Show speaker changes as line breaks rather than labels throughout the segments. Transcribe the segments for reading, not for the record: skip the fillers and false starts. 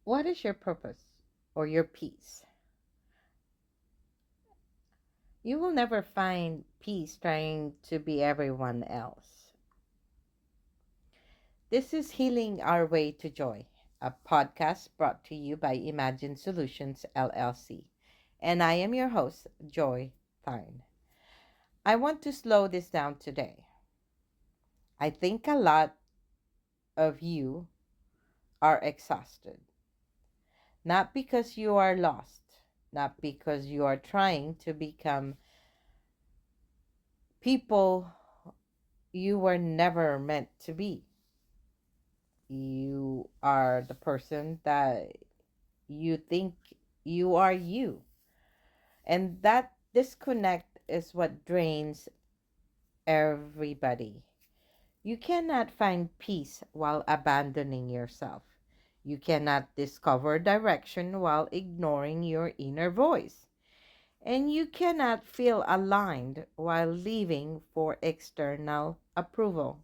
What is your purpose or your peace? You will never find peace trying to be everyone else. This is Healing Our Way to Joy, a podcast brought to you by Imagine Solutions LLC. And I am your host, Joy Tharn. I want to slow this down today. I think a lot of you are exhausted, not because you are lost, not because you are trying to become people you were never meant to be. You are the person that you think you are you. And that disconnect is what drains everybody. You cannot find peace while abandoning yourself. You cannot discover direction while ignoring your inner voice. And you cannot feel aligned while living for external approval.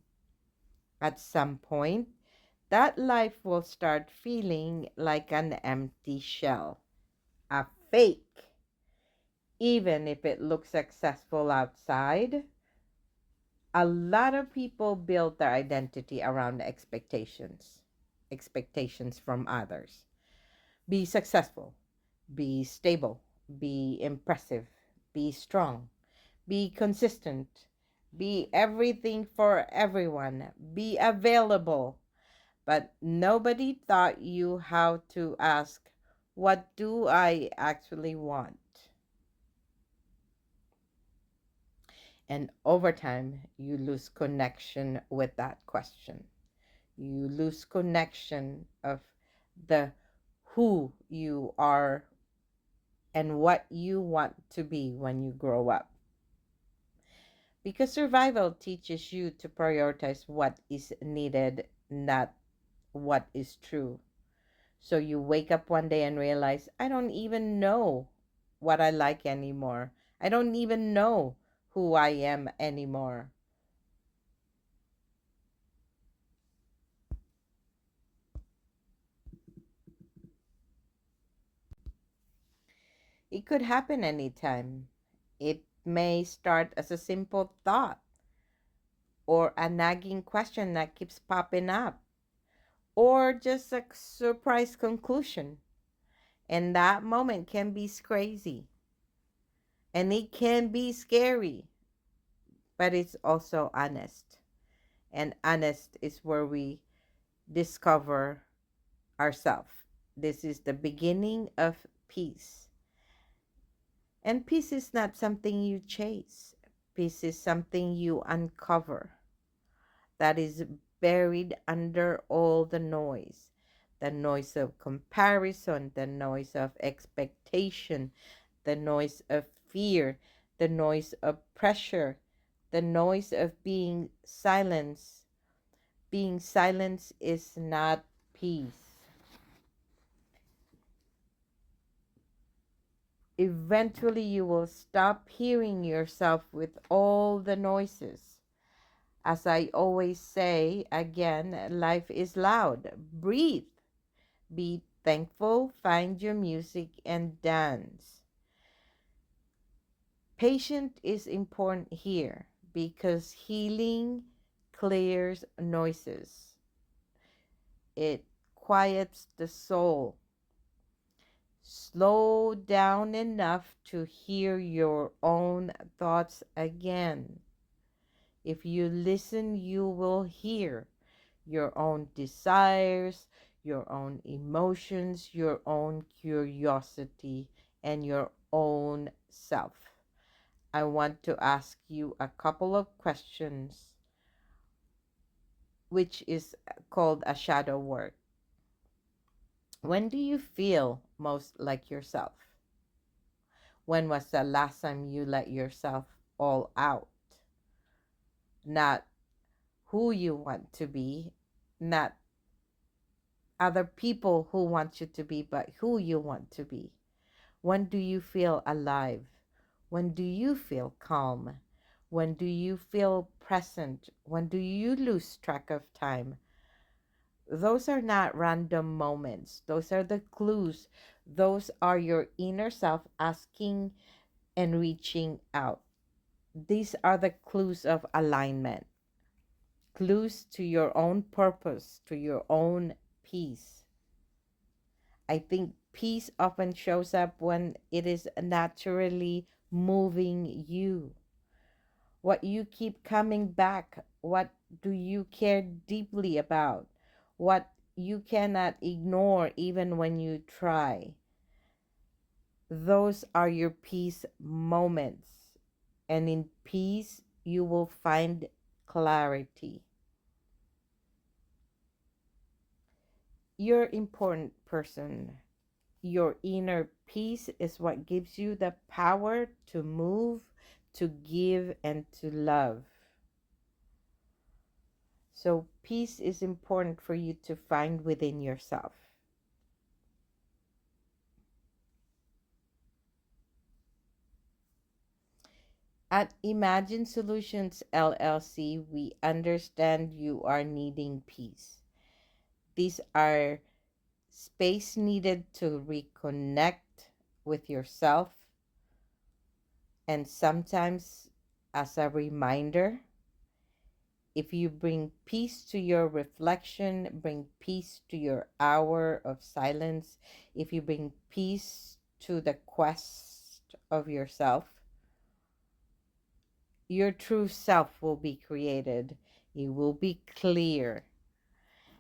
At some point, that life will start feeling like an empty shell, a fake. Even if it looks successful outside, a lot of people build their identity around expectations from others. Be successful, be stable, be impressive, be strong, be consistent, be everything for everyone, be available. But nobody taught you how to ask, what do I actually want? And over time, you lose connection with that question. You lose connection of the who you are and what you want to be when you grow up. Because survival teaches you to prioritize what is needed, not what is true. So you wake up one day and realize, I don't even know what I like anymore. I don't even know who I am anymore. It could happen anytime. It may start as a simple thought or a nagging question that keeps popping up or just a surprise conclusion. And that moment can be crazy and it can be scary, but it's also honest. And honest is where we discover ourselves. This is the beginning of peace. And peace is not something you chase, peace is something you uncover that is buried under all the noise of comparison, the noise of expectation, the noise of fear, the noise of pressure, the noise of being silenced. Being silenced is not peace. Eventually, you will stop hearing yourself with all the noises. As I always say, again, life is loud. Breathe. Be thankful, find your music, and dance. Patience is important here because healing clears noises, it quiets the soul. Slow down enough to hear your own thoughts again. If you listen, you will hear your own desires, your own emotions, your own curiosity, and your own self. I want to ask you a couple of questions, which is called a shadow work. When do you feel most like yourself? When was the last time you let yourself all out? Not who you want to be, not other people who want you to be, but who you want to be. When do you feel alive? When do you feel calm? When do you feel present? When do you lose track of time? Those are not random moments. Those are the clues. Those are your inner self asking and reaching out. These are the clues of alignment, clues to your own purpose, to your own peace. I think peace often shows up when it is naturally moving you. What you keep coming back, what do you care deeply about, what you cannot ignore even when you try. Those are your peace moments. And in peace, you will find clarity. You're important person. Your inner peace is what gives you the power to move, to give, and to love. So, peace is important for you to find within yourself. At Imagine Solutions LLC, we understand you are needing peace. These are space needed to reconnect with yourself, and sometimes as a reminder, if you bring peace to your reflection, bring peace to your hour of silence, if you bring peace to the quest of yourself, your true self will be created. It will be clear.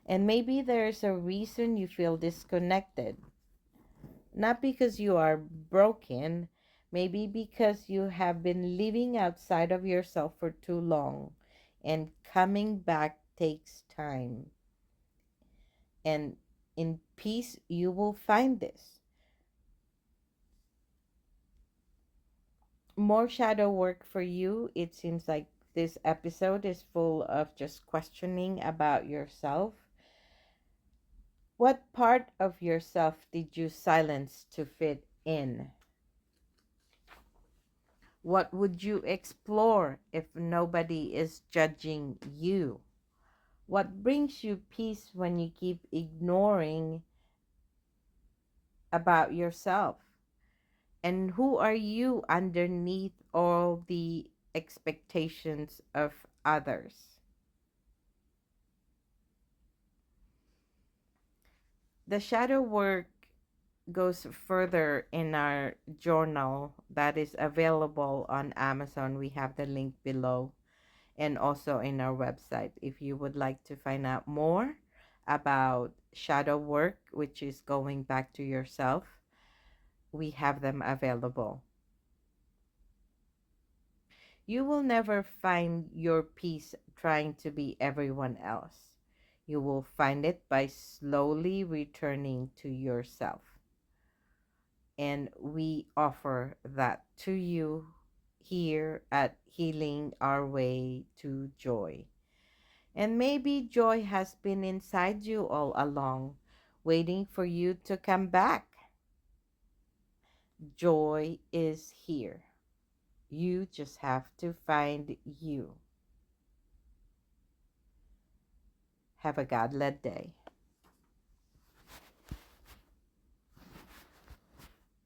And maybe there's a reason you feel disconnected. Not because you are broken, maybe because you have been living outside of yourself for too long, and coming back takes time. And in peace, you will find this. More shadow work for you. It seems like this episode is full of just questioning about yourself. What part of yourself did you silence to fit in? What would you explore if nobody is judging you? What brings you peace when you keep ignoring about yourself? And who are you underneath all the expectations of others? The shadow work goes further in our journal that is available on Amazon. We have the link below, and also in our website. If you would like to find out more about shadow work, which is going back to yourself, we have them available. You will never find your peace trying to be everyone else. You will find it by slowly returning to yourself. And we offer that to you here at Healing Our Way to Joy. And maybe joy has been inside you all along, waiting for you to come back. Joy is here. You just have to find you. Have a God led day.